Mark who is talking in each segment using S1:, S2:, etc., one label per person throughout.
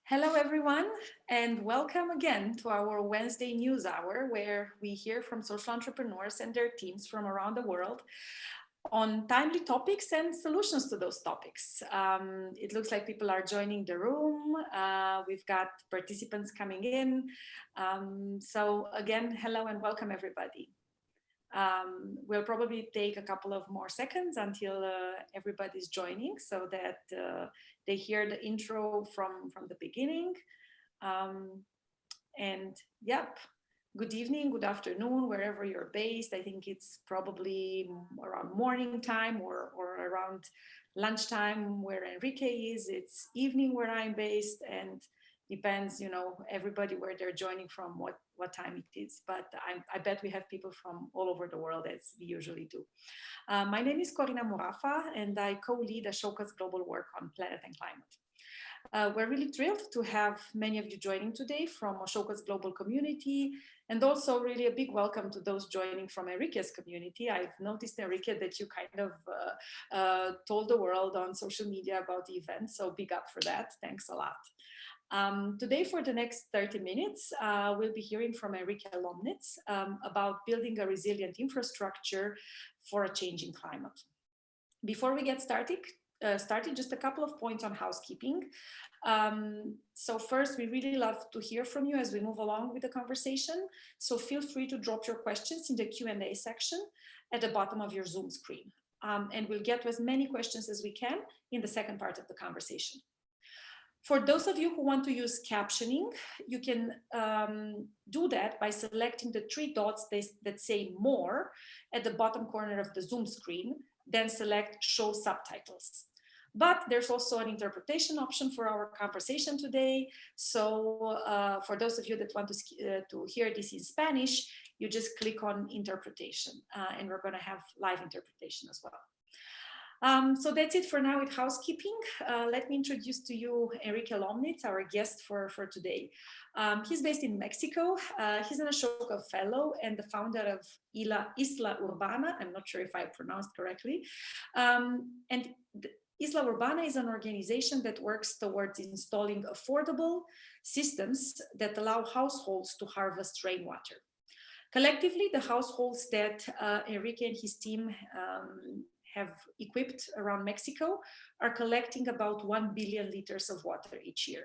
S1: Hello, everyone, and welcome again to our Wednesday News Hour, where we hear from social entrepreneurs and their teams from around the world on timely topics and solutions to those topics. It looks like people are joining the room. We've got participants coming in. So again, hello and welcome, everybody. We'll probably take a couple of more seconds until everybody's joining so that they hear the intro from the beginning. And yep, good evening, good afternoon, wherever you're based. I think it's probably around morning time or around lunchtime where Enrique is. It's evening where I'm based, and depends, everybody where they're joining from, what time it is. But I bet we have people from all over the world, as we usually do. My name is Corina Murafa, and I co-lead Ashoka's global work on planet and climate. We're really thrilled to have many of you joining today from Ashoka's global community, and also really a big welcome to those joining from Enrique's community. I've noticed, Enrique, that you kind of told the world on social media about the event, so big up for that. Thanks a lot. Today, for the next 30 minutes, we'll be hearing from Enrique Lomnitz about building a resilient infrastructure for a changing climate. Before we get started, just a couple of points on housekeeping. So first, we really love to hear from you as we move along with the conversation. So feel free to drop your questions in the Q&A section at the bottom of your Zoom screen. And we'll get to as many questions as we can in the second part of the conversation. For those of you who want to use captioning, you can do that by selecting the three dots that say more at the bottom corner of the Zoom screen, then select show subtitles. But there's also an interpretation option for our conversation today. So for those of you that want to hear this in Spanish, you just click on interpretation, and we're going to have live interpretation as well. So that's it for now with housekeeping. Let me introduce to you Enrique Lomnitz, our guest for today. He's based in Mexico. He's an Ashoka Fellow and the founder of Isla Urbana. I'm not sure if I pronounced correctly. And Isla Urbana is an organization that works towards installing affordable systems that allow households to harvest rainwater. Collectively, the households that Enrique and his team have equipped around Mexico are collecting about 1 billion liters of water each year.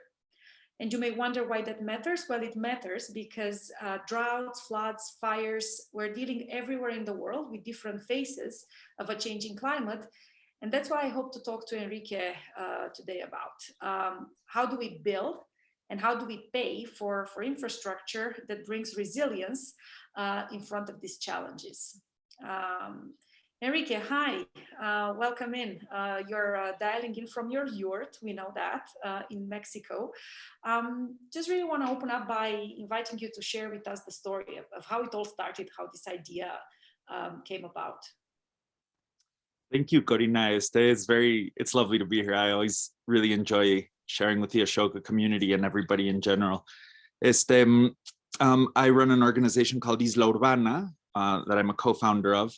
S1: And you may wonder why that matters. Well, it matters because droughts, floods, fires, we're dealing everywhere in the world with different phases of a changing climate. And that's why I hope to talk to Enrique today about how do we build and how do we pay for infrastructure that brings resilience in front of these challenges. Enrique, hi, welcome in. You're dialing in from your yurt, we know that, in Mexico. Just really want to open up by inviting you to share with us the story of how it all started, how this idea came about.
S2: Thank you, Corina. It's lovely to be here. I always really enjoy sharing with the Ashoka community and everybody in general. I run an organization called Isla Urbana that I'm a co-founder of.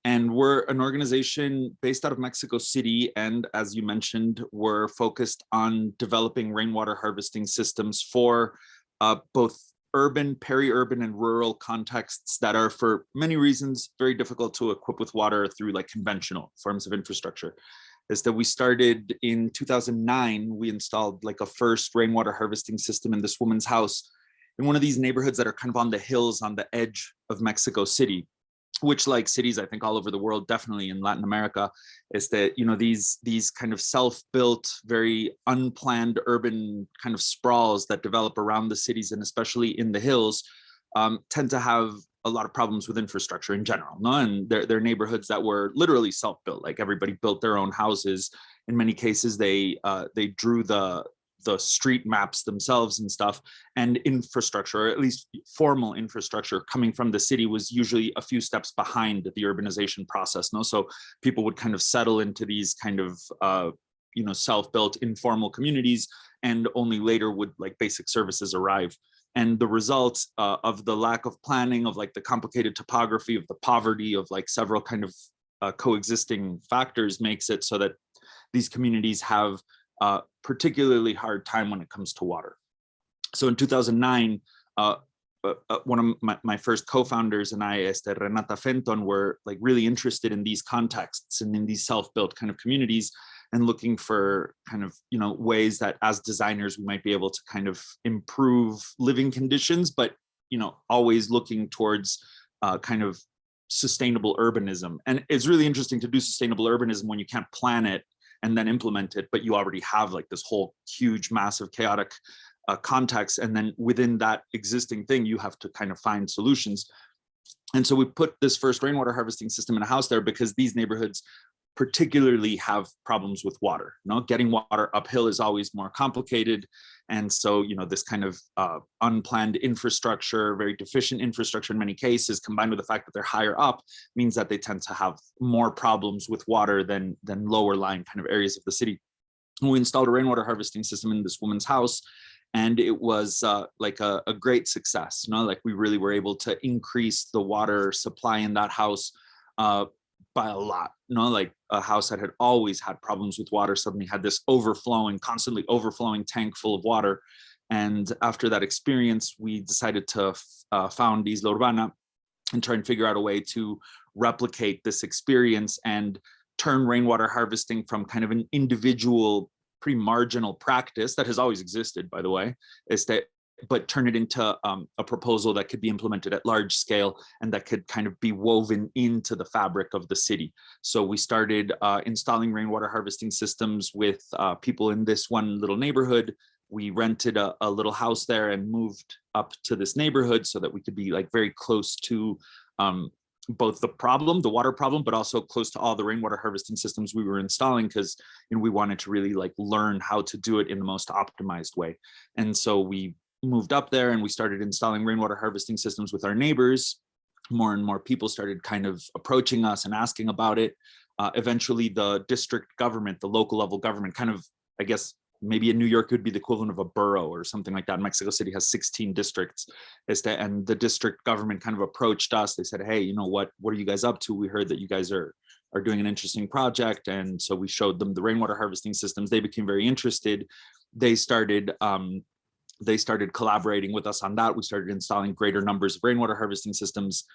S2: And we're an organization based out of Mexico City. And as you mentioned, we're focused on developing rainwater harvesting systems for both urban, peri-urban, and rural contexts that are, for many reasons, very difficult to equip with water through like conventional forms of infrastructure. Is that we started in 2009, we installed like a first rainwater harvesting system in this woman's house in one of these neighborhoods that are kind of on the hills on the edge of Mexico City, which, like cities, I think all over the world, definitely in Latin America, is that, these kind of self-built, very unplanned urban kind of sprawls that develop around the cities, and especially in the hills, tend to have a lot of problems with infrastructure in general. No? And they're neighborhoods that were literally self-built, like everybody built their own houses. In many cases, they drew the street maps themselves and stuff, and infrastructure, or at least formal infrastructure coming from the city, was usually a few steps behind the urbanization process. No, so people would kind of settle into these kind of self-built informal communities, and only later would like basic services arrive. And the result of the lack of planning, of like the complicated topography, of the poverty, of like several kind of coexisting factors, makes it so that these communities have particularly hard time when it comes to water. So in 2009, one of my first co-founders and I, Renata Fenton, were like really interested in these contexts and in these self-built kind of communities, and looking for kind of, you know, ways that as designers we might be able to kind of improve living conditions, but, you know, always looking towards kind of sustainable urbanism. And it's really interesting to do sustainable urbanism when you can't plan it and then implement it, but you already have like this whole huge, massive, chaotic context. And then within that existing thing, you have to kind of find solutions. And so we put this first rainwater harvesting system in a house there because these neighborhoods particularly have problems with water. You know, getting water uphill is always more complicated. And so, you know, this kind of unplanned infrastructure, very deficient infrastructure in many cases, combined with the fact that they're higher up, means that they tend to have more problems with water than lower lying kind of areas of the city. And we installed a rainwater harvesting system in this woman's house, and it was like a great success. You know, like we really were able to increase the water supply in that house by a lot. You know, like a house that had always had problems with water suddenly had this overflowing, constantly overflowing tank full of water. And after that experience, we decided to found Isla Urbana and try and figure out a way to replicate this experience and turn rainwater harvesting from kind of an individual, pretty marginal practice that has always existed, by the way, but turn it into a proposal that could be implemented at large scale and that could kind of be woven into the fabric of the city. So we started installing rainwater harvesting systems with people in this one little neighborhood. We rented a little house there and moved up to this neighborhood so that we could be like very close to both the water problem, but also close to all the rainwater harvesting systems we were installing, because, you know, we wanted to really like learn how to do it in the most optimized way. And so we moved up there and we started installing rainwater harvesting systems with our neighbors. More and more people started kind of approaching us and asking about it. Eventually the district government, the local level government, kind of, I guess, maybe in New York would be the equivalent of a borough or something like that. Mexico City has 16 districts. And the district government kind of approached us. They said, hey, you know, what are you guys up to? We heard that you guys are doing an interesting project. And so we showed them the rainwater harvesting systems. They became very interested. They started collaborating with us on that. We started installing greater numbers of rainwater harvesting systems.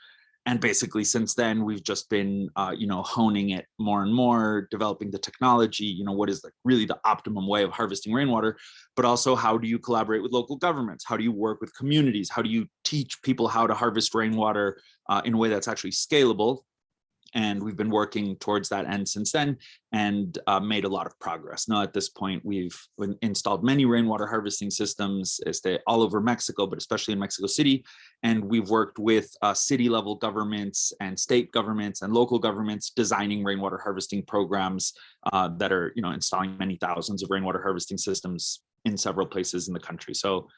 S2: And basically since then, we've just been, you know, honing it more and more, developing the technology, you know, what is like really the optimum way of harvesting rainwater, but also how do you collaborate with local governments? How do you work with communities? How do you teach people how to harvest rainwater in a way that's actually scalable? And we've been working towards that end since then and made a lot of progress. Now, at this point, we've installed many rainwater harvesting systems all over Mexico, but especially in Mexico City. And we've worked with city level governments and state governments and local governments designing rainwater harvesting programs that are, you know, installing many thousands of rainwater harvesting systems in several places in the country. So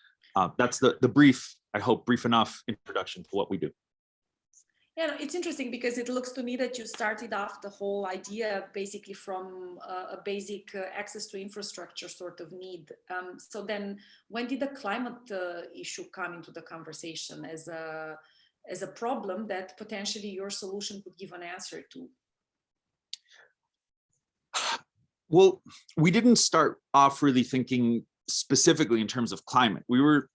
S2: that's the brief, I hope brief enough introduction to what we do.
S1: Yeah, no, it's interesting because it looks to me that you started off the whole idea basically from a basic access to infrastructure sort of need. So then when did the climate issue come into the conversation as a problem that potentially your solution could give an answer to?
S2: Well, we didn't start off really thinking specifically in terms of climate. We were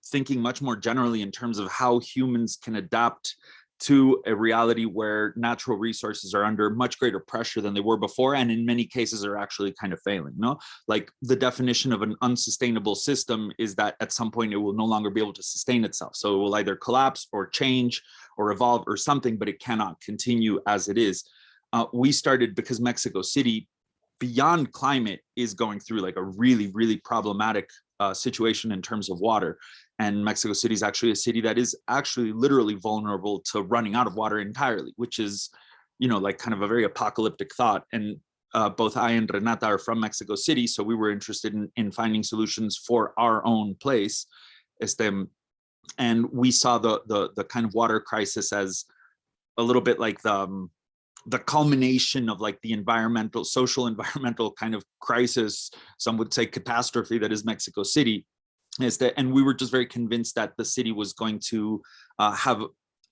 S2: thinking much more generally in terms of how humans can adapt to a reality where natural resources are under much greater pressure than they were before, and in many cases are actually kind of failing. No, like the definition of an unsustainable system is that at some point it will no longer be able to sustain itself. So it will either collapse or change or evolve or something, but it cannot continue as it is. We started because Mexico City, beyond climate, is going through like a really, really problematic situation in terms of water. And Mexico City is actually a city that is actually literally vulnerable to running out of water entirely, which is, you know, like kind of a very apocalyptic thought. And both I and Renata are from Mexico City, so we were interested in finding solutions for our own place. And we saw the kind of water crisis as a little bit like the culmination of like the social environmental kind of crisis, some would say catastrophe, that is Mexico City. And we were just very convinced that the city was going to have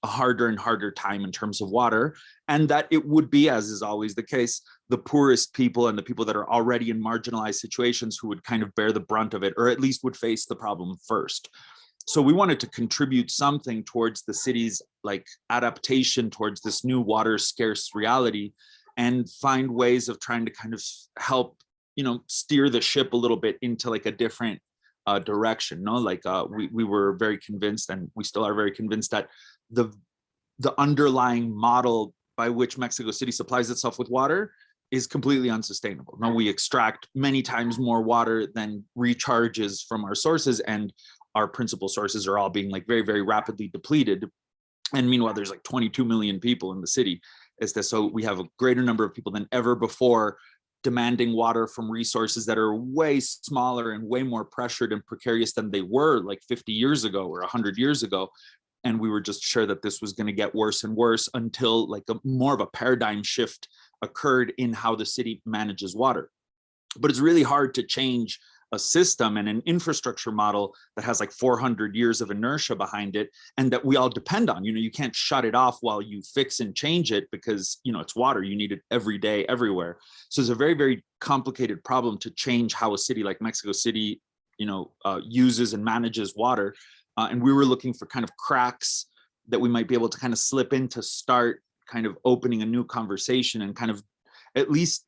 S2: a harder and harder time in terms of water, and that it would be, as is always the case, the poorest people and the people that are already in marginalized situations who would kind of bear the brunt of it, or at least would face the problem first. So we wanted to contribute something towards the city's like adaptation towards this new water scarce reality, and find ways of trying to kind of help, you know, steer the ship a little bit into like a different direction. No, like we were very convinced, and we still are very convinced, that the underlying model by which Mexico City supplies itself with water is completely unsustainable. No, we extract many times more water than recharges from our sources, and our principal sources are all being like very, very rapidly depleted. And meanwhile, there's like 22 million people in the city. So we have a greater number of people than ever before demanding water from resources that are way smaller and way more pressured and precarious than they were like 50 years ago or 100 years ago. And we were just sure that this was going to get worse and worse until like more of a paradigm shift occurred in how the city manages water. But it's really hard to change a system and an infrastructure model that has like 400 years of inertia behind it, and that we all depend on. You know, you can't shut it off while you fix and change it, because, you know, it's water, you need it every day, everywhere. So it's a very, very complicated problem to change how a city like Mexico City, you know, uses and manages water. And we were looking for kind of cracks that we might be able to kind of slip in to start kind of opening a new conversation, and kind of at least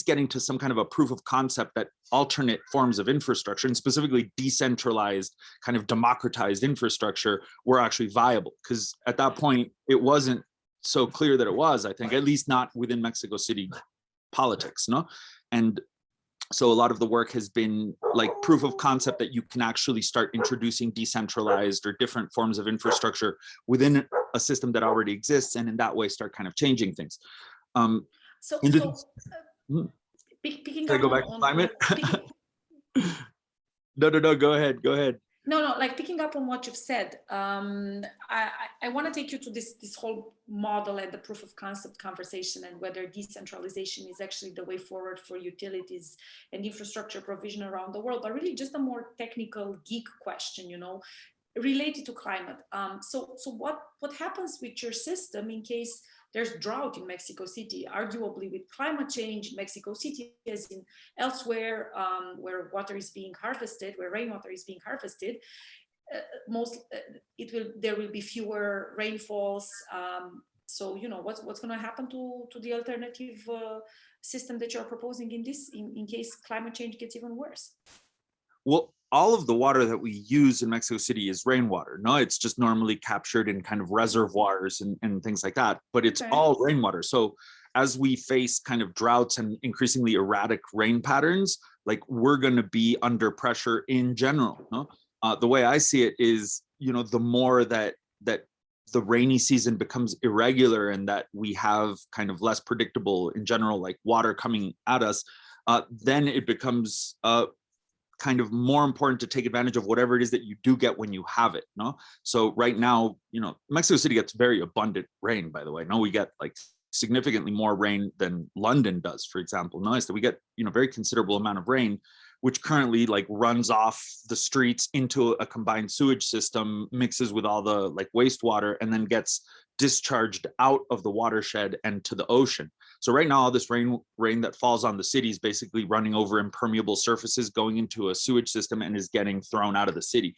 S2: getting to some kind of a proof of concept that alternate forms of infrastructure, and specifically decentralized, kind of democratized infrastructure, were actually viable. Because at that point, it wasn't so clear that it was, I think, at least not within Mexico City politics, no? And so a lot of the work has been like proof of concept that you can actually start introducing decentralized or different forms of infrastructure within a system that already exists, and in that way start kind of changing things.
S1: Picking
S2: Can I
S1: up
S2: go back to climate? No, go ahead.
S1: No, like picking up on what you've said, I want to take you to this whole model and the proof of concept conversation, and whether decentralization is actually the way forward for utilities and infrastructure provision around the world, but really just a more technical geek question, you know, related to climate. So what happens with your system in case there's drought in Mexico City? Arguably, with climate change, Mexico City, as in elsewhere, where water is being harvested, where rainwater is being harvested, there will be fewer rainfalls. So you know what's going to happen to the alternative system that you're proposing in case climate change gets even worse?
S2: Well, all of the water that we use in Mexico City is rainwater. No, it's just normally captured in kind of reservoirs and things like that, but it's all rainwater. So as we face kind of droughts and increasingly erratic rain patterns, like we're going to be under pressure in general. No? The way I see it is, you know, the more that the rainy season becomes irregular, and that we have kind of less predictable in general, like water coming at us, then it becomes kind of more important to take advantage of whatever it is that you do get when you have it. No, so right now, you know, Mexico City gets very abundant rain, by the way. No, we get like significantly more rain than London does, for example. No, so we get, you know, very considerable amount of rain, which currently like runs off the streets into a combined sewage system, mixes with all the like wastewater, and then gets discharged out of the watershed and to the ocean. So right now, all this rain that falls on the city is basically running over impermeable surfaces, going into a sewage system, and is getting thrown out of the city.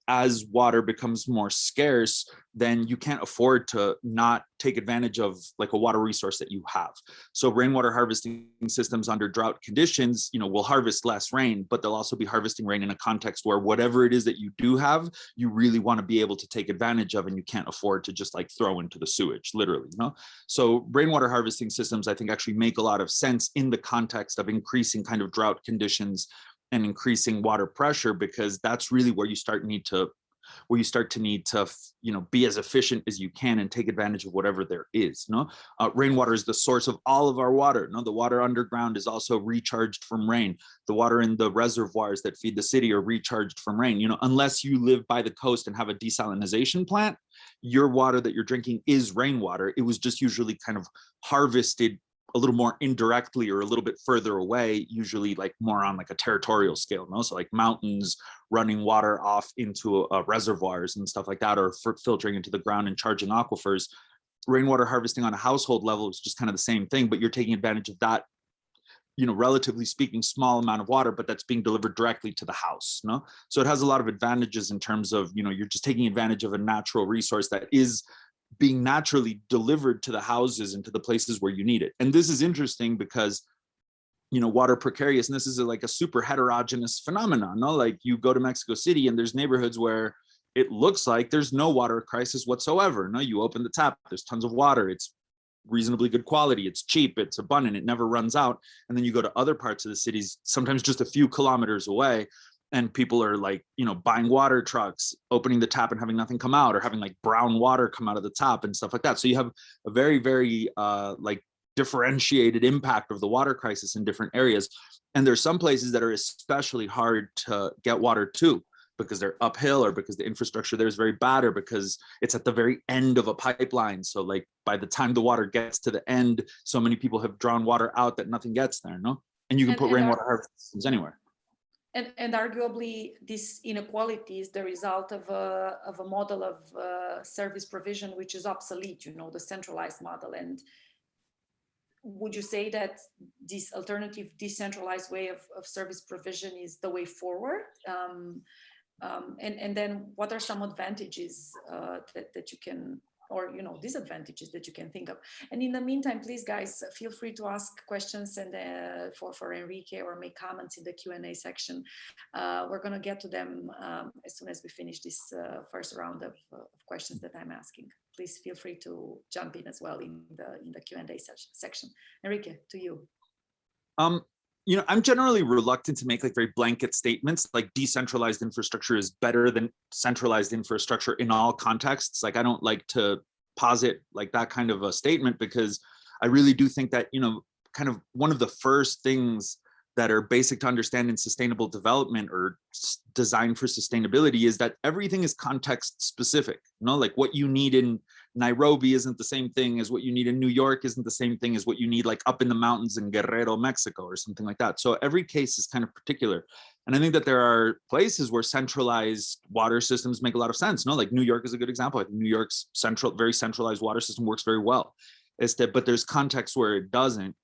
S2: As water becomes more scarce, then you can't afford to not take advantage of like a water resource that you have. So rainwater harvesting systems under drought conditions, you know, will harvest less rain, but they'll also be harvesting rain in a context where whatever it is that you do have, you really want to be able to take advantage of, and you can't afford to just like throw into the sewage, literally. You know? So rainwater harvesting systems, I think, actually make a lot of sense in the context of increasing kind of drought conditions and increasing water pressure, because that's really where you start to need to, you know, be as efficient as you can and take advantage of whatever there is. No, rainwater is the source of all of our water. No, the water underground is also recharged from rain. The water in the reservoirs that feed the city are recharged from rain. You know, unless you live by the coast and have a desalination plant, your water that you're drinking is rainwater. It was just usually kind of harvested a little more indirectly or a little bit further away, usually like more on like a territorial scale, no? So like mountains running water off into reservoirs and stuff like that, or filtering into the ground and charging aquifers. Rainwater harvesting on a household level is just kind of the same thing, but you're taking advantage of that, you know, relatively speaking, small amount of water, but that's being delivered directly to the house, no? So it has a lot of advantages in terms of, you know, you're just taking advantage of a natural resource that is being naturally delivered to the houses and to the places where you need it. And this is interesting because, you know, water precariousness is like a super heterogeneous phenomenon, no? Like you go to Mexico City and there's neighborhoods where it looks like there's no water crisis whatsoever, no? You open the tap, there's tons of water, it's reasonably good quality, it's cheap, it's abundant, it never runs out. And then you go to other parts of the cities, sometimes just a few kilometers away, and people are like, you know, buying water trucks, opening the tap and having nothing come out, or having like brown water come out of the tap and stuff like that. So you have a very, very like differentiated impact of the water crisis in different areas. And there's some places that are especially hard to get water to, because they're uphill, or because the infrastructure there is very bad, or because it's at the very end of a pipeline. So like by the time the water gets to the end, so many people have drawn water out that nothing gets there, no? And you can put rainwater harvest systems anywhere.
S1: And arguably, this inequality is the result of a model of service provision which is obsolete, you know, the centralized model. And would you say that this alternative decentralized way of service provision is the way forward? And then what are some advantages that you can, or, you know, disadvantages that you can think of? And in the meantime, please, guys, feel free to ask questions and for Enrique, or make comments in the Q&A section. We're going to get to them as soon as we finish this first round of questions that I'm asking. Please feel free to jump in as well in the Q&A section. Enrique, to you.
S2: You know, I'm generally reluctant to make like very blanket statements, like decentralized infrastructure is better than centralized infrastructure in all contexts. Like I don't like to posit like that kind of a statement, because I really do think that, you know, kind of one of the first things that are basic to understand in sustainable development or design for sustainability is that everything is context specific. You know, like what you need in Nairobi isn't the same thing as what you need in New York, isn't the same thing as what you need like up in the mountains in Guerrero, Mexico, or something like that. So every case is kind of particular. And I think that there are places where centralized water systems make a lot of sense. No, like New York is a good example. I think New York's very centralized water system works very well. But there's contexts where it doesn't.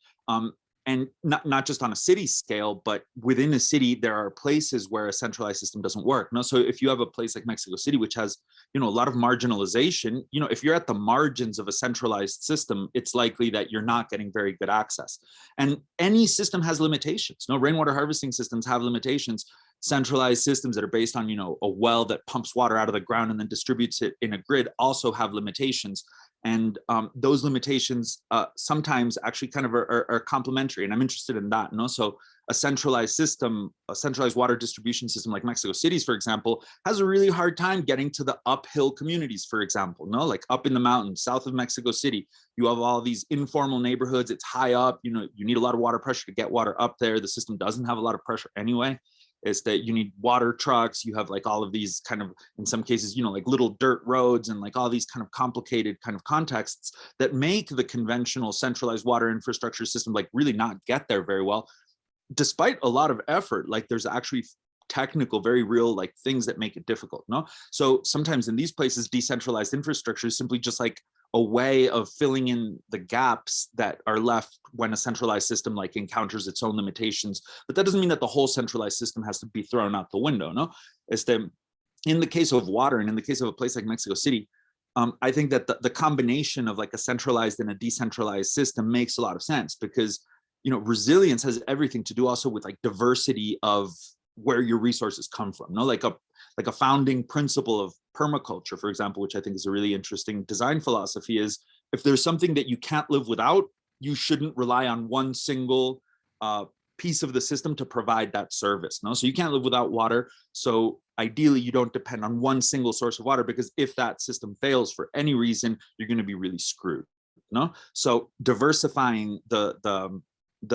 S2: And not just on a city scale, but within a city, there are places where a centralized system doesn't work. No, so if you have a place like Mexico City, which has, you know, a lot of marginalization, you know, if you're at the margins of a centralized system, it's likely that you're not getting very good access. And any system has limitations. No, rainwater harvesting systems have limitations. Centralized systems that are based on, you know, a well that pumps water out of the ground and then distributes it in a grid also have limitations. And those limitations sometimes actually kind of are complementary, and I'm interested in that. And also a centralized system, a centralized water distribution system like Mexico City's, for example, has a really hard time getting to the uphill communities, for example, no, like up in the mountains, south of Mexico City, you have all these informal neighborhoods, it's high up, you know, you need a lot of water pressure to get water up there. The system doesn't have a lot of pressure anyway. Is that you need water trucks, you have like all of these kind of, in some cases, you know, like little dirt roads and like all these kind of complicated kind of contexts that make the conventional centralized water infrastructure system like really not get there very well, despite a lot of effort. Like there's actually technical, very real like things that make it difficult, no? So sometimes in these places, decentralized infrastructure is simply just like a way of filling in the gaps that are left when a centralized system like encounters its own limitations. But that doesn't mean that the whole centralized system has to be thrown out the window, no? It's that in the case of water and in the case of a place like Mexico City, I think that the combination of like a centralized and a decentralized system makes a lot of sense, because, you know, resilience has everything to do also with like diversity of where your resources come from, no? Like a founding principle of permaculture, for example, which I think is a really interesting design philosophy, is if there's something that you can't live without, you shouldn't rely on one single piece of the system to provide that service. No, so you can't live without water. So ideally, you don't depend on one single source of water, because if that system fails for any reason, you're going to be really screwed. No, so diversifying the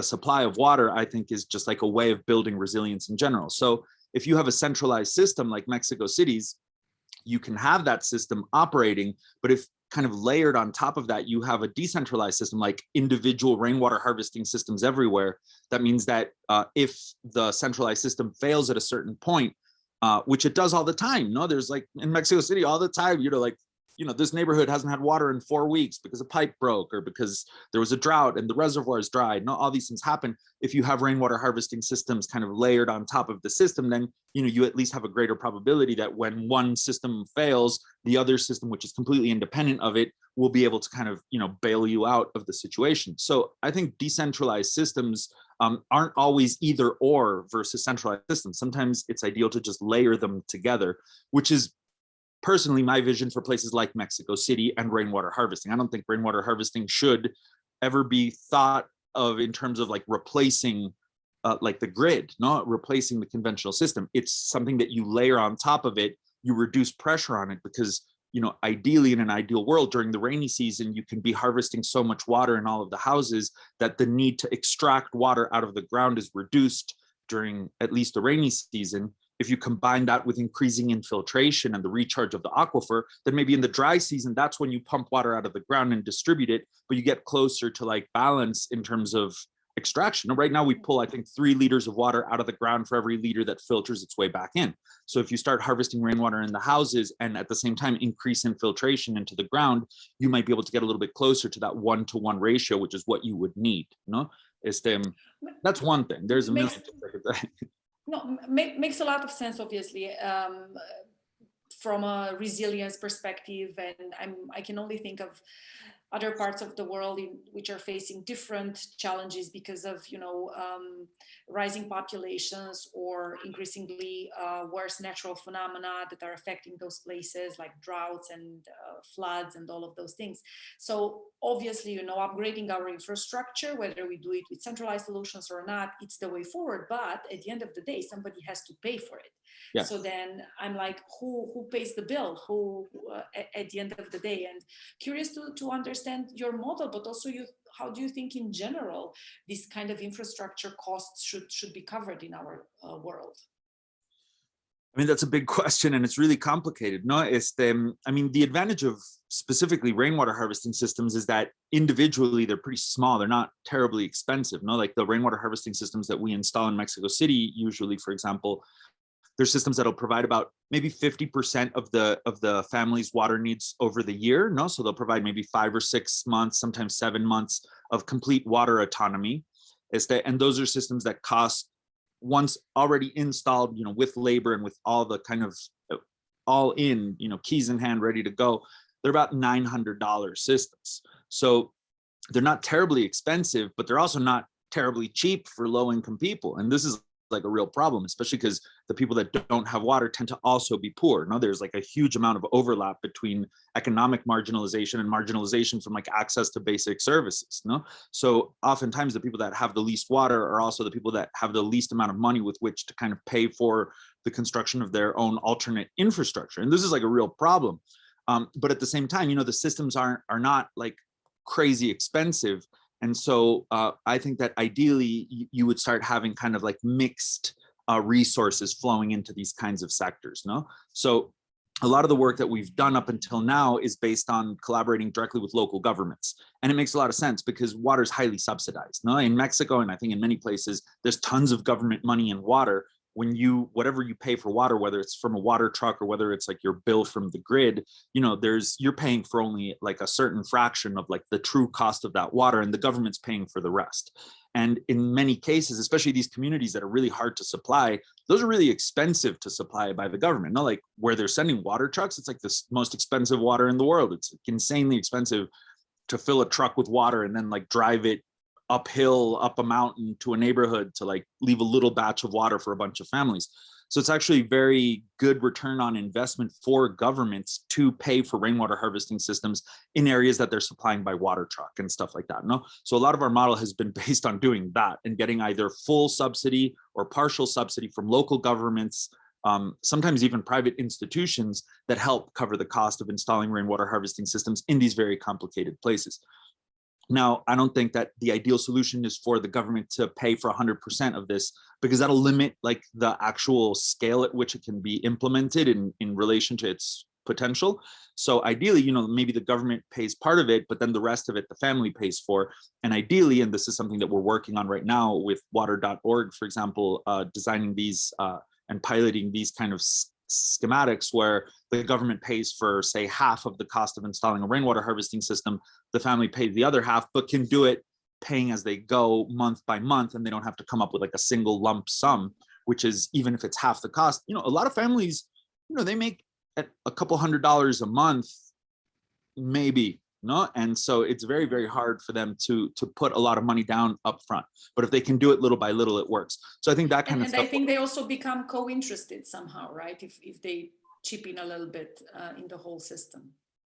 S2: supply of water, I think, is just like a way of building resilience in general. So if you have a centralized system like Mexico City's, you can have that system operating, but if kind of layered on top of that, you have a decentralized system, like individual rainwater harvesting systems everywhere. That means that if the centralized system fails at a certain point, which it does all the time, no, there's like in Mexico City all the time, like, this neighborhood hasn't had water in 4 weeks because a pipe broke or because there was a drought and the reservoir is dry. No, all these things happen. If you have rainwater harvesting systems kind of layered on top of the system, then you at least have a greater probability that when one system fails, the other system, which is completely independent of it, will be able to kind of bail you out of the situation. So I think decentralized systems aren't always either or versus centralized systems. Sometimes it's ideal to just layer them together, which is personally my vision for places like Mexico City and rainwater harvesting. I don't think rainwater harvesting should ever be thought of in terms of like replacing like the grid, not replacing the conventional system. It's something that you layer on top of it, you reduce pressure on it, because ideally in an ideal world during the rainy season, you can be harvesting so much water in all of the houses that the need to extract water out of the ground is reduced during at least the rainy season. If you combine that with increasing infiltration and the recharge of the aquifer, then maybe in the dry season, that's when you pump water out of the ground and distribute it, but you get closer to like balance in terms of extraction. Right now we pull, I think, 3 liters of water out of the ground for every liter that filters its way back in. So if you start harvesting rainwater in the houses and at the same time increase infiltration into the ground, you might be able to get a little bit closer to that 1-to-1 ratio, which is what you would need. That's one thing. There's a million things.
S1: No, makes a lot of sense, obviously, from a resilience perspective. And I can only think of other parts of the world which are facing different challenges because of, rising populations or increasingly worse natural phenomena that are affecting those places, like droughts and floods and all of those things. So obviously, upgrading our infrastructure, whether we do it with centralized solutions or not, it's the way forward. But at the end of the day, somebody has to pay for it. Yeah. So then I'm like, who pays the bill? Who at the end of the day? And curious to understand your model, but also how do you think in general this kind of infrastructure costs should be covered in our world?
S2: I mean, that's a big question and it's really complicated. No, the advantage of specifically rainwater harvesting systems is that individually they're pretty small. They're not terribly expensive. No, like the rainwater harvesting systems that we install in Mexico City, usually, for example, there's systems that'll provide about maybe 50% of the family's water needs over the year. No, so they'll provide maybe 5 or 6 months, sometimes 7 months of complete water autonomy. And those are systems that cost, once already installed, with labor and with all the kind of all in, keys in hand, ready to go, they're about $900 systems. So they're not terribly expensive, but they're also not terribly cheap for low-income people. And this is like a real problem, especially because the people that don't have water tend to also be poor. Now there's like a huge amount of overlap between economic marginalization and marginalization from like access to basic services. No, so oftentimes the people that have the least water are also the people that have the least amount of money with which to kind of pay for the construction of their own alternate infrastructure. And this is like a real problem. But at the same time, the systems are not like crazy expensive. And so I think that ideally you would start having kind of like mixed resources flowing into these kinds of sectors. No, so a lot of the work that we've done up until now is based on collaborating directly with local governments. And it makes a lot of sense because water is highly subsidized. No, in Mexico, and I think in many places, there's tons of government money in water. When whatever you pay for water, whether it's from a water truck or whether it's like your bill from the grid, you're paying for only like a certain fraction of like the true cost of that water, and the government's paying for the rest. And in many cases, especially these communities that are really hard to supply, those are really expensive to supply by the government. Not like where they're sending water trucks, it's like the most expensive water in the world. It's insanely expensive to fill a truck with water and then like drive it uphill, up a mountain to a neighborhood to like leave a little batch of water for a bunch of families. So it's actually very good return on investment for governments to pay for rainwater harvesting systems in areas that they're supplying by water truck and stuff like that. No, so a lot of our model has been based on doing that and getting either full subsidy or partial subsidy from local governments, sometimes even private institutions that help cover the cost of installing rainwater harvesting systems in these very complicated places. Now, I don't think that the ideal solution is for the government to pay for 100% of this, because that'll limit like the actual scale at which it can be implemented in relation to its potential. So ideally, you know, maybe the government pays part of it, but then the rest of it, the family pays for. And ideally, and this is something that we're working on right now with water.org, for example, designing these and piloting these kind of schematics where the government pays for, say, half of the cost of installing a rainwater harvesting system. The family pays the other half, but can do it paying as they go month by month, and they don't have to come up with like a single lump sum, which is, even if it's half the cost, you know, a lot of families, you know, they make at a couple $100 a month, maybe, no? And so it's very, very hard for them to put a lot of money down up front. But if they can do it little by little, it works. So I think that kind of stuff.
S1: And I think they also become co-interested somehow, right? If they chip in a little bit in the whole system.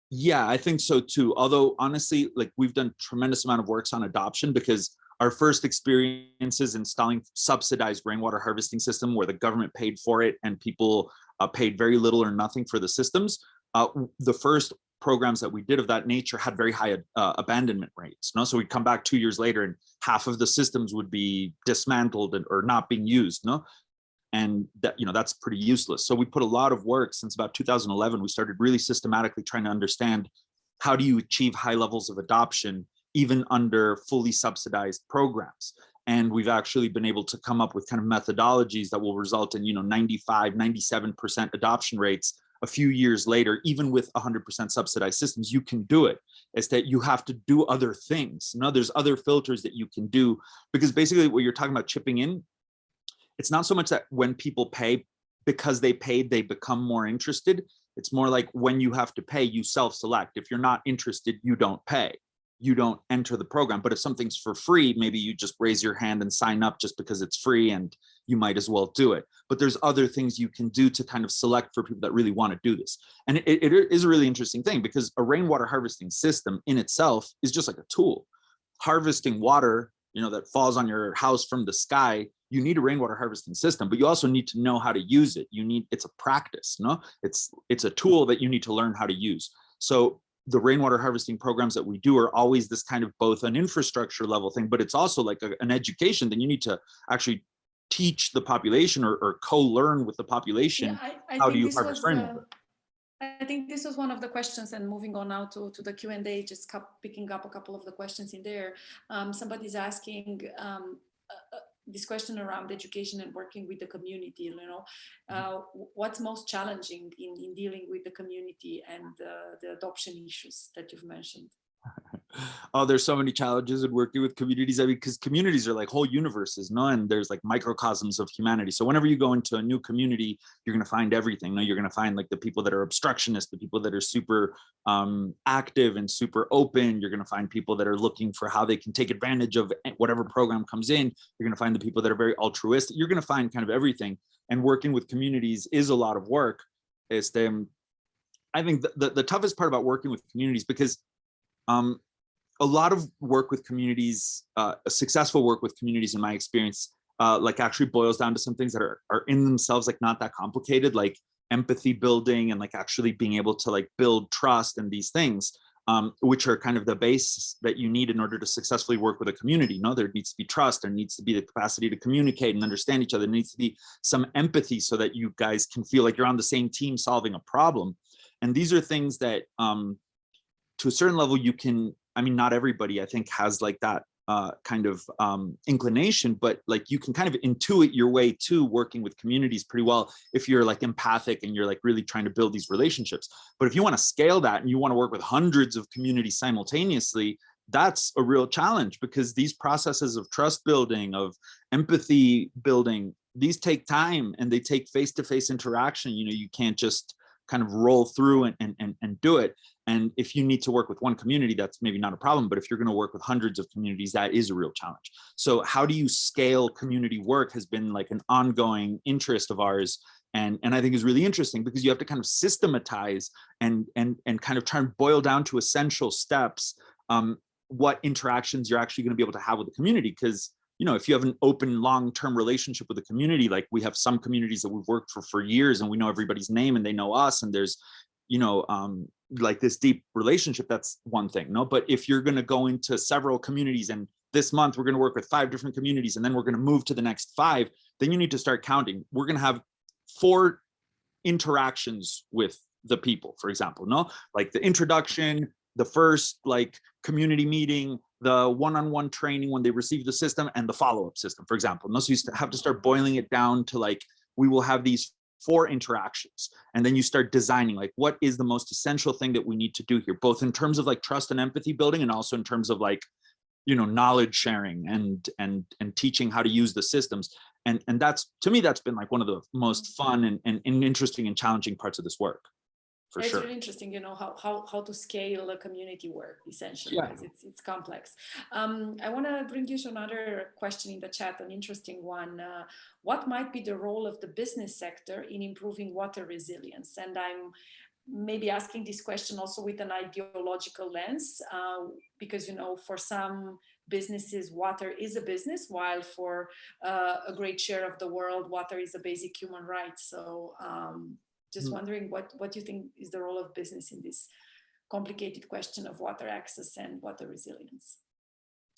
S2: Yeah, I think so too. Although honestly, like we've done tremendous amount of works on adoption, because our first experiences installing subsidized rainwater harvesting system where the government paid for it and people paid very little or nothing for the systems. The first programs that we did of that nature had very high abandonment rates. No, so we'd come back 2 years later and half of the systems would be dismantled or not being used. No, and that, you know, that's pretty useless. So we put a lot of work since about 2011. We started really systematically trying to understand how do you achieve high levels of adoption even under fully subsidized programs. And we've actually been able to come up with kind of methodologies that will result in, you know, 95, 97% adoption rates a few years later. Even with 100% subsidized systems, you can do it. It's that you have to do other things. You know, there's other filters that you can do, because basically what you're talking about chipping in, it's not so much that when people pay, because they paid, they become more interested. It's more like when you have to pay, you self-select. If you're not interested, you don't pay. You don't enter the program. But if something's for free, maybe you just raise your hand and sign up just because it's free and you might as well do it. But there's other things you can do to kind of select for people that really want to do this. And it is a really interesting thing, because a rainwater harvesting system in itself is just like a tool. Harvesting water, you know, that falls on your house from the sky, you need a rainwater harvesting system, but you also need to know how to use it. It's a practice, no? It's a tool that you need to learn how to use. So the rainwater harvesting programs that we do are always this kind of both an infrastructure level thing, but it's also like an education that you need to actually teach the population or co-learn with the population.
S1: Yeah,
S2: How do you harvest rainwater?
S1: I think this was one of the questions, and moving on now to the Q&A, just picking up a couple of the questions in there. Somebody's asking this question around education and working with the community, you know, what's most challenging in dealing with the community and the adoption issues that you've mentioned?
S2: Oh, there's so many challenges in working with communities. I mean, because communities are like whole universes, no? And there's like microcosms of humanity. So whenever you go into a new community, you're going to find everything. No, you're going to find like the people that are obstructionists, the people that are super active and super open. You're going to find people that are looking for how they can take advantage of whatever program comes in. You're going to find the people that are very altruistic. You're going to find kind of everything. And working with communities is a lot of work. I think the toughest part about working with communities, because a lot of work with communities, successful work with communities in my experience, like actually boils down to some things that are in themselves like not that complicated, like empathy building and like actually being able to like build trust and these things, which are kind of the base that you need in order to successfully work with a community. No, there needs to be trust, there needs to be the capacity to communicate and understand each other, there needs to be some empathy so that you guys can feel like you're on the same team solving a problem. And these are things that to a certain level you can, I mean, not everybody I think has like that kind of inclination, but like you can kind of intuit your way to working with communities pretty well if you're like empathic and you're like really trying to build these relationships. But if you want to scale that and you want to work with hundreds of communities simultaneously, that's a real challenge, because these processes of trust building, of empathy building, these take time and they take face-to-face interaction. You know, you can't just kind of roll through and do it. And if you need to work with one community, that's maybe not a problem. But if you're going to work with hundreds of communities, that is a real challenge. So how do you scale community work has been like an ongoing interest of ours. And I think is really interesting, because you have to kind of systematize and kind of try and boil down to essential steps what interactions you're actually going to be able to have with the community. Because, you know, if you have an open long-term relationship with a community, like we have some communities that we've worked for years and we know everybody's name and they know us, and there's, you know, like this deep relationship, that's one thing. No, but if you're going to go into several communities and this month we're going to work with 5 different communities and then we're going to move to the next 5, then you need to start counting. We're going to have 4 interactions with the people, for example, no? Like the introduction, the first like community meeting, the one-on-one training when they receive the system, and the follow-up system, for example. No? So you have to start boiling it down to like, we will have these 4 interactions, and then you start designing like, what is the most essential thing that we need to do here, both in terms of like trust and empathy building, and also in terms of like, knowledge sharing and teaching how to use the systems. And that's, to me, that's been like one of the most fun and interesting and challenging parts of this work.
S1: It's
S2: sure.
S1: really interesting, how to scale a community work, essentially, because it's complex. I want to bring you to another question in the chat, an interesting one. What might be the role of the business sector in improving water resilience? And I'm maybe asking this question also with an ideological lens, because, for some businesses, water is a business, while for a great share of the world, water is a basic human right. So just wondering what you think is the role of business in this complicated question of water access and water resilience.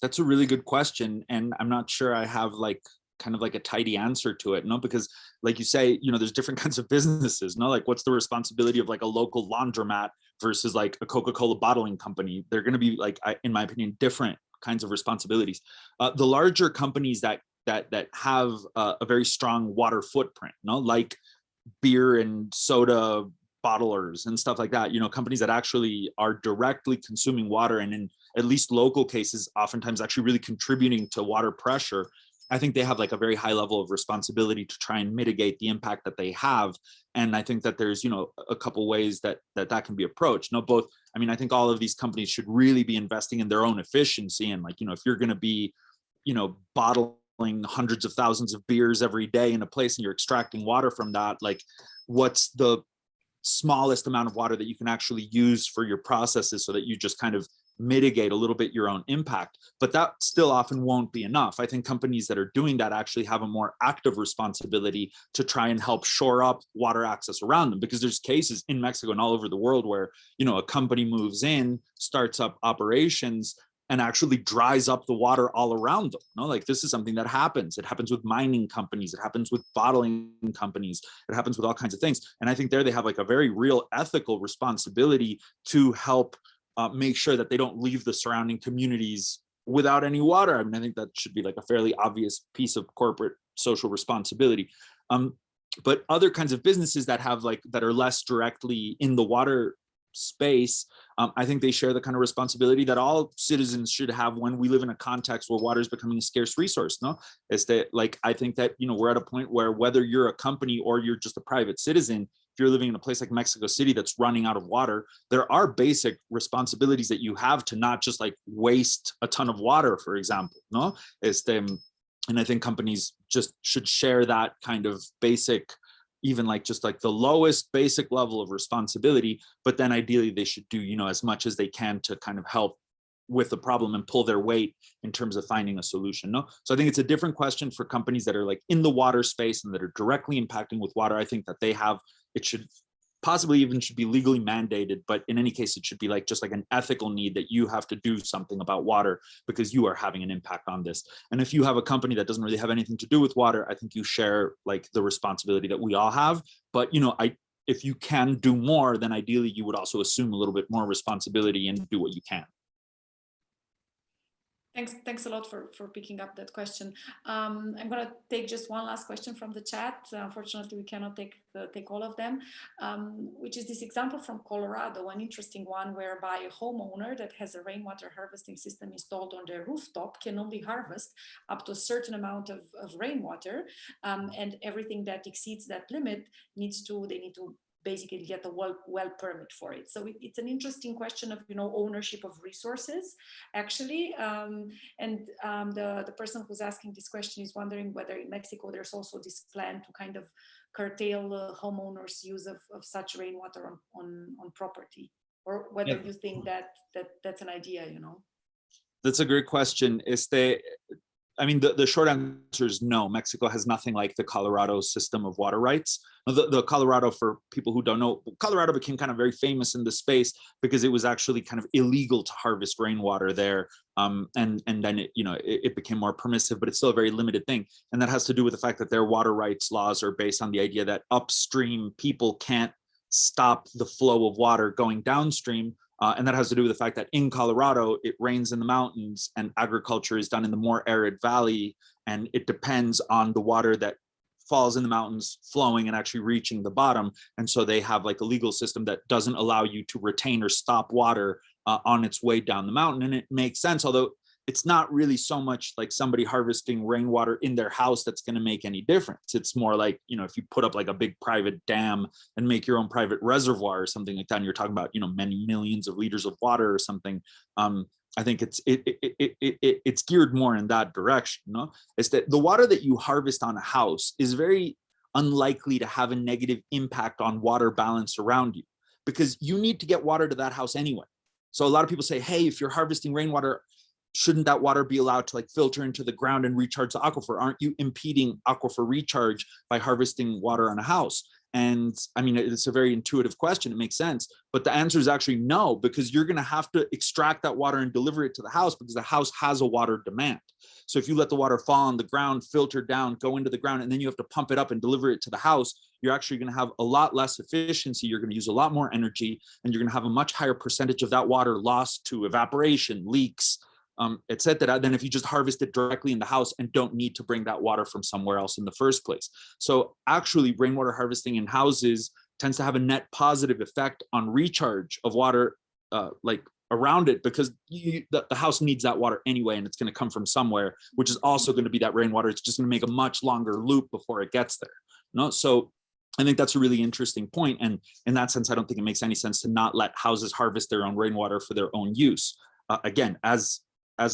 S2: That's a really good question. And I'm not sure I have like kind of like a tidy answer to it, no, because like you say, there's different kinds of businesses, no, like what's the responsibility of like a local laundromat versus like a Coca-Cola bottling company? They're going to be like, in my opinion, different kinds of responsibilities. The larger companies that have a very strong water footprint, no, like beer and soda bottlers and stuff like that, companies that actually are directly consuming water, and in at least local cases, oftentimes actually really contributing to water pressure. I think they have like a very high level of responsibility to try and mitigate the impact that they have. And I think that there's, a couple ways that can be approached. Both, I mean, I think all of these companies should really be investing in their own efficiency. And like, if you're going to be, bottling hundreds of thousands of beers every day in a place and you're extracting water from that, like what's the smallest amount of water that you can actually use for your processes so that you just kind of mitigate a little bit your own impact. But that still often won't be enough. I think companies that are doing that actually have a more active responsibility to try and help shore up water access around them, because there's cases in Mexico and all over the world where, a company moves in, starts up operations, and actually dries up the water all around them. Like this is something that happens. It happens with mining companies. It happens with bottling companies. It happens with all kinds of things. And I think there they have like a very real ethical responsibility to help make sure that they don't leave the surrounding communities without any water. I mean, I think that should be like a fairly obvious piece of corporate social responsibility. But other kinds of businesses that are less directly in the water space, I think they share the kind of responsibility that all citizens should have when we live in a context where water is becoming a scarce resource. No, is that like, I think that, we're at a point where whether you're a company or you're just a private citizen, if you're living in a place like Mexico City that's running out of water, there are basic responsibilities that you have to not just like waste a ton of water, for example. No, and I think companies just should share that kind of basic, even like just like the lowest basic level of responsibility, but then ideally they should do, as much as they can to kind of help with the problem and pull their weight in terms of finding a solution. No, so I think it's a different question for companies that are like in the water space and that are directly impacting with water. I think that it should possibly even should be legally mandated, but in any case, it should be like just like an ethical need that you have to do something about water because you are having an impact on this. And if you have a company that doesn't really have anything to do with water, I think you share like the responsibility that we all have. But if you can do more, then ideally you would also assume a little bit more responsibility and do what you can.
S1: Thanks a lot for picking up that question. I'm going to take just one last question from the chat. Unfortunately, we cannot take all of them, which is this example from Colorado, an interesting one whereby a homeowner that has a rainwater harvesting system installed on their rooftop can only harvest up to a certain amount of rainwater, and everything that exceeds that limit they need to basically get a well permit for it. So it's an interesting question of ownership of resources, actually. The person who's asking this question is wondering whether in Mexico there's also this plan to kind of curtail homeowners' use of such rainwater on property, or whether you think that's an idea.
S2: That's a great question. The short answer is no. Mexico has nothing like the Colorado system of water rights. The Colorado, for people who don't know, Colorado became kind of very famous in this space because it was actually kind of illegal to harvest rainwater there. And then it became more permissive, but it's still a very limited thing. And that has to do with the fact that their water rights laws are based on the idea that upstream people can't stop the flow of water going downstream. And that has to do with the fact that in Colorado, it rains in the mountains and agriculture is done in the more arid valley. And it depends on the water that falls in the mountains flowing and actually reaching the bottom. And so they have like a legal system that doesn't allow you to retain or stop water on its way down the mountain. And it makes sense, although it's not really so much like somebody harvesting rainwater in their house that's going to make any difference. It's more like, you know, if you put up like a big private dam and make your own private reservoir or something like that, and you're talking about, you know, many millions of liters of water or something. I think it's geared more in that direction. No, it's that the water that you harvest on a house is very unlikely to have a negative impact on water balance around you, because you need to get water to that house anyway. So a lot of people say, hey, if you're harvesting rainwater, shouldn't that water be allowed to like filter into the ground and recharge the aquifer? Aren't you impeding aquifer recharge by harvesting water on a house? And I mean, it's a very intuitive question. It makes sense. But the answer is actually no, because you're going to have to extract that water and deliver it to the house, because the house has a water demand. So if you let the water fall on the ground, filter down, go into the ground, and then you have to pump it up and deliver it to the house, you're actually going to have a lot less efficiency. You're going to use a lot more energy, and you're going to have a much higher percentage of that water lost to evaporation, leaks, etc., than if you just harvest it directly in the house and don't need to bring that water from somewhere else in the first place. So actually, rainwater harvesting in houses tends to have a net positive effect on recharge of water, like around it, because the house needs that water anyway, and it's going to come from somewhere, which is also going to be that rainwater. It's just going to make a much longer loop before it gets there. No, so I think that's a really interesting point. And in that sense, I don't think it makes any sense to not let houses harvest their own rainwater for their own use. Again, as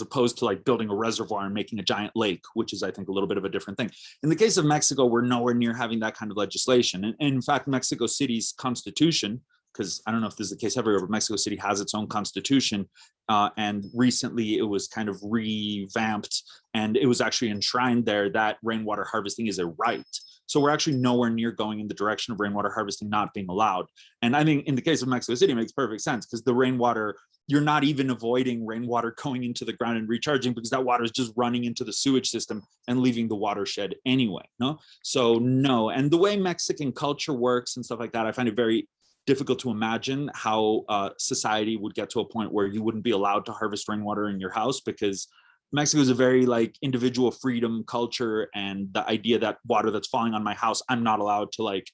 S2: opposed to like building a reservoir and making a giant lake, which is, I think, a little bit of a different thing. In the case of Mexico, we're nowhere near having that kind of legislation. And in fact, Mexico City's constitution, because I don't know if this is the case everywhere, but Mexico City has its own constitution. And recently it was kind of revamped, and it was actually enshrined there that rainwater harvesting is a right. So we're actually nowhere near going in the direction of rainwater harvesting not being allowed. And I think in the case of Mexico City, it makes perfect sense, because the rainwater, you're not even avoiding rainwater going into the ground and recharging, because that water is just running into the sewage system and leaving the watershed anyway. No, so no. And the way Mexican culture works and stuff like that, I find it very difficult to imagine how society would get to a point where you wouldn't be allowed to harvest rainwater in your house, because Mexico is a very like individual freedom culture, and the idea that water that's falling on my house I'm not allowed to like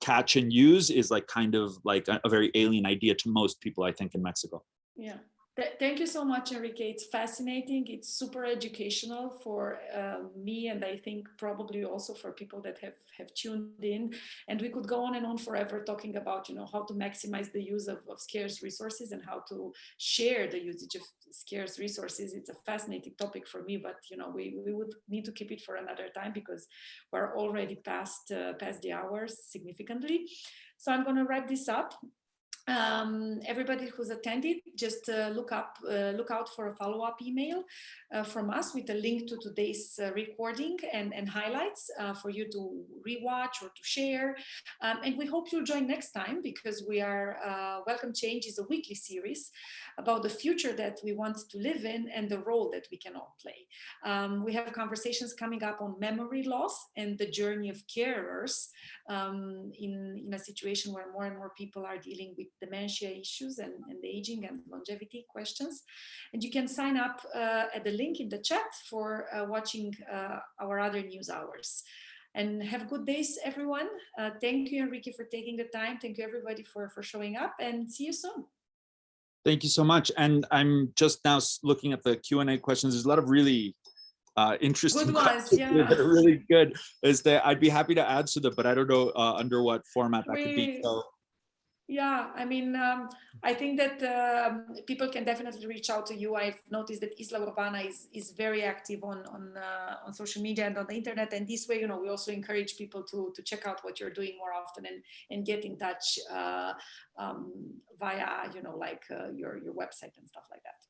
S2: catch and use is like kind of like a very alien idea to most people, I think, in Mexico.
S1: Yeah. Thank you so much, Enrique. It's fascinating. It's super educational for me, and I think probably also for people that have tuned in. And we could go on and on forever talking about, you know, how to maximize the use of scarce resources and how to share the usage of scarce resources. It's a fascinating topic for me, but you know, we would need to keep it for another time, because we're already past the hours significantly. So I'm going to wrap this up. Everybody who's attended, just look out for a follow-up email from us with a link to today's recording and highlights for you to rewatch or to share. And we hope you'll join next time, because we are Welcome Change is a weekly series about the future that we want to live in and the role that we can all play. We have conversations coming up on memory loss and the journey of carers in a situation where more and more people are dealing with dementia issues and aging and longevity questions. And you can sign up at the link in the chat for watching our other news hours. And have good days, everyone. Thank you, Enrique, for taking the time. Thank you, everybody, for showing up, and see you soon.
S2: Thank you so much. And I'm just now looking at the Q&A questions. There's a lot of really interesting
S1: good ones,
S2: questions
S1: yeah.
S2: that are really good. Is that I'd be happy to answer them, but I don't know under what format that could be. So.
S1: Yeah, I mean, I think that people can definitely reach out to you. I've noticed that Isla Urbana is very active on social media and on the internet, and this way, you know, we also encourage people to check out what you're doing more often and get in touch via, you know, like your website and stuff like that.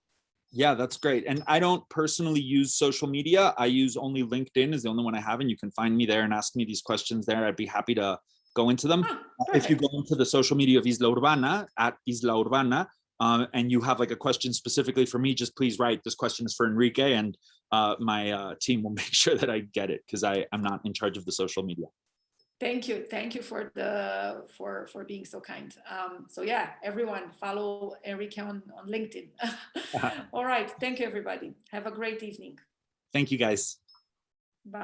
S2: Yeah, that's great. And I don't personally use social media. I use only LinkedIn is the only one I have, and you can find me there and ask me these questions there. I'd be happy to go into them. If you go into the social media of Isla Urbana, at Isla Urbana, and you have like a question specifically for me, just please write, this question is for Enrique, and my team will make sure that I get it, because I'm not in charge of the social media.
S1: Thank you for being so kind. So yeah, everyone follow Enrique on LinkedIn. All right, thank you everybody. Have a great evening.
S2: Thank you guys.
S1: Bye.